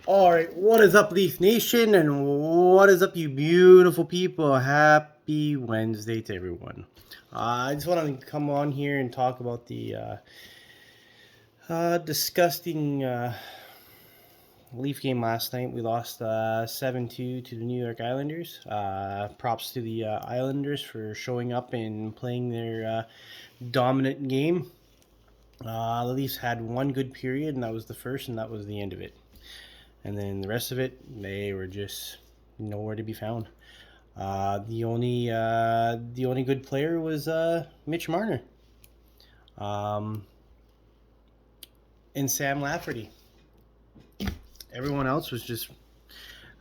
Alright, what is up, Leaf Nation, and what is up, you beautiful people? Happy Wednesday to everyone. I just want to come on here and talk about the disgusting Leaf game last night. We lost 7-2 to the New York Islanders. Props to the Islanders for showing up and playing their dominant game. The Leafs had one good period, and that was the first, and that was the end of it. And then the rest of it, they were just nowhere to be found. The only good player was Mitch Marner, and Sam Lafferty. Everyone else was just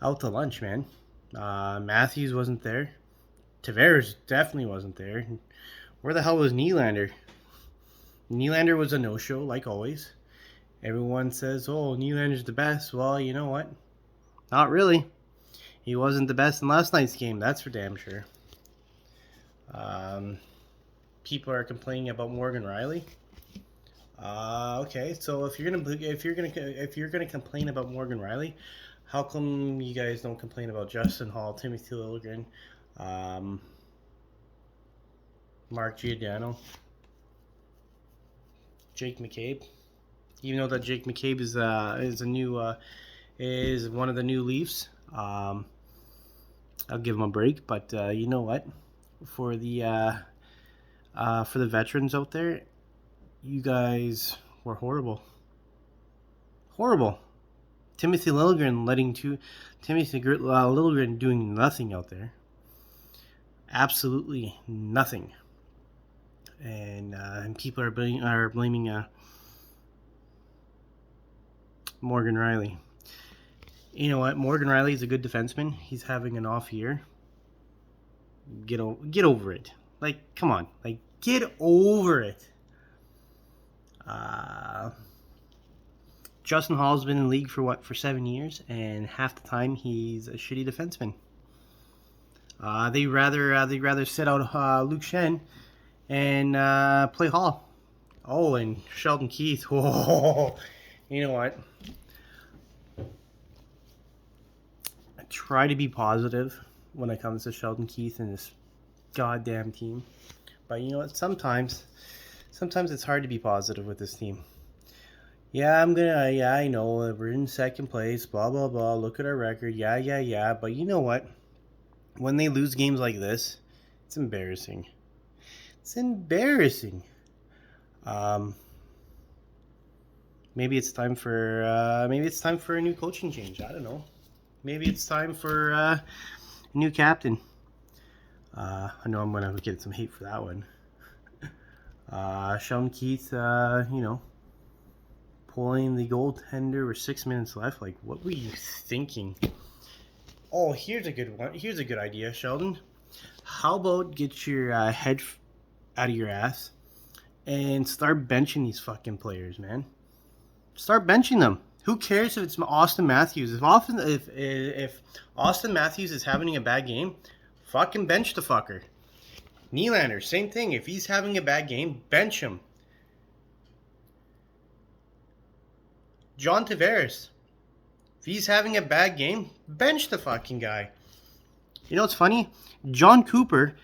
out to lunch, man. Matthews wasn't there. Tavares definitely wasn't there. Where the hell was Nylander? Nylander was a no-show, like always. Everyone says, oh, Nylander's the best. Well, you know what? Not really. He wasn't the best in last night's game, that's for damn sure. People are complaining about Morgan Rielly. Okay, so if you're gonna complain about Morgan Rielly, how come you guys don't complain about Justin Hall, Timothy Liljegren, Mark Giordano, Jake McCabe? Even though that Jake McCabe is one of the new Leafs, I'll give him a break. But you know what? For the veterans out there, you guys were horrible. Horrible. Timothy Liljegren Liljegren doing nothing out there. Absolutely nothing. And people are blaming Morgan Rielly. You know what? Morgan Rielly is a good defenseman. He's having an off year. Get over it. Like, come on. Like, get over it. Justin Hall's been in the league for 7 years, and half the time he's a shitty defenseman. They rather sit out Luke Shen and play Hall. Oh, and Sheldon Keith. Oh, you know what? I try to be positive when it comes to Sheldon Keith and this goddamn team, but you know what? Sometimes it's hard to be positive with this team. Yeah, I know we're in second place. Blah blah blah. Look at our record. Yeah. But you know what? When they lose games like this, it's embarrassing. It's embarrassing. Maybe it's time for a new coaching change. I don't know. Maybe it's time for a new captain. I know I'm gonna get some hate for that one. Sheldon Keith, pulling the goaltender with 6 minutes left. Like, what were you thinking? Oh, here's a good one. Here's a good idea, Sheldon. How about get your head out of your ass and start benching these fucking players, man? Start benching them. Who cares if it's Austin Matthews? If Austin Matthews is having a bad game, fucking bench the fucker. Nylander, same thing. If he's having a bad game, bench him. John Tavares, if he's having a bad game, bench the fucking guy. You know what's funny? John Cooper,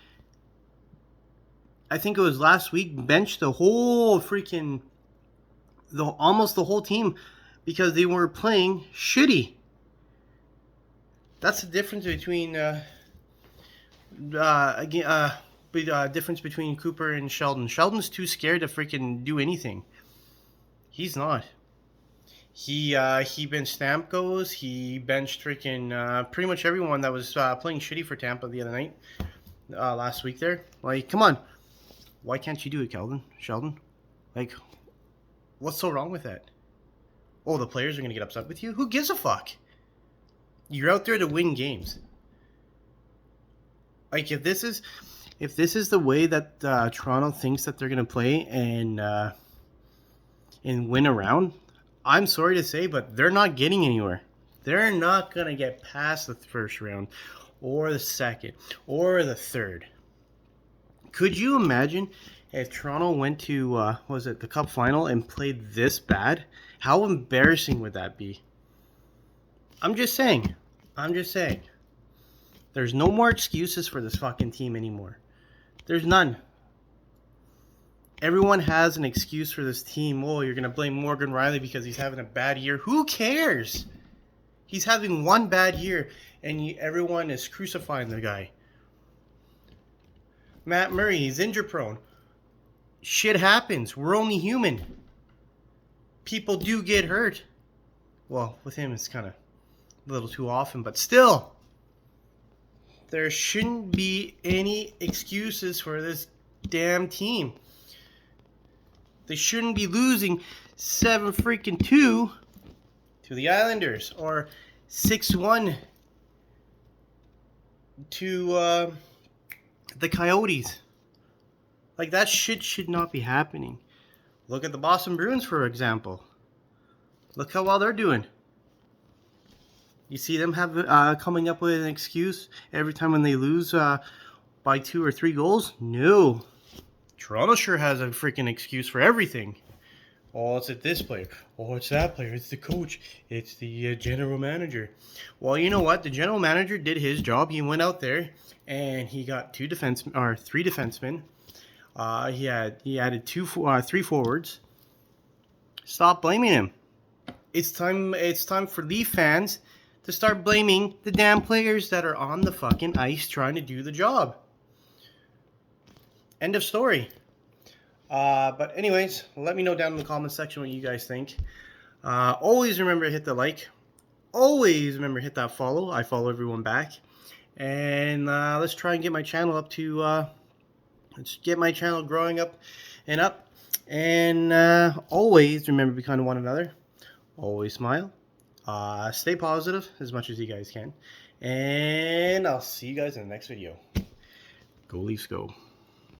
I think it was last week, benched the whole freaking, almost the whole team because they were playing shitty. That's the difference between difference between Cooper and Sheldon. Sheldon's too scared to freaking do anything. He's not. He benched Stamkos. He benched freaking pretty much everyone that was playing shitty for Tampa the other night, last week there. Like, come on. Why can't you do it, Sheldon? Like, what's so wrong with that? Oh, the players are going to get upset with you? Who gives a fuck? You're out there to win games. Like, if this is the way that Toronto thinks that they're going to play and win a round, I'm sorry to say, but they're not getting anywhere. They're not going to get past the first round or the second or the third. Could you imagine if Toronto went to, the Cup final and played this bad? How embarrassing would that be? I'm just saying. I'm just saying. There's no more excuses for this fucking team anymore. There's none. Everyone has an excuse for this team. Oh, you're going to blame Morgan Riley because he's having a bad year. Who cares? He's having one bad year, and everyone is crucifying the guy. Matt Murray, he's injury prone. Shit happens. We're only human. People do get hurt. Well, with him, it's kind of a little too often, but still. There shouldn't be any excuses for this damn team. They shouldn't be losing 7-2 to the Islanders or 6-1 to the Coyotes. Like, that shit should not be happening. Look at the Boston Bruins, for example. Look how well they're doing. You see them coming up with an excuse every time when they lose by 2 or 3 goals? No. Toronto sure has a freaking excuse for everything. Oh, it's at this player. Oh, it's that player. It's the coach. It's the general manager. Well, you know what? The general manager did his job. He went out there and he got 3 defensemen. He added 3 forwards. Stop blaming him. It's time for Leaf fans to start blaming the damn players that are on the fucking ice trying to do the job. End of story. But anyways, let me know down in the comment section what you guys think. Always remember to hit the like. Always remember to hit that follow. I follow everyone back. And let's try and get my channel up to... let's get my channel growing up. And always remember to be kind to one another. Always smile. Stay positive as much as you guys can. And I'll see you guys in the next video. Go Leafs, go.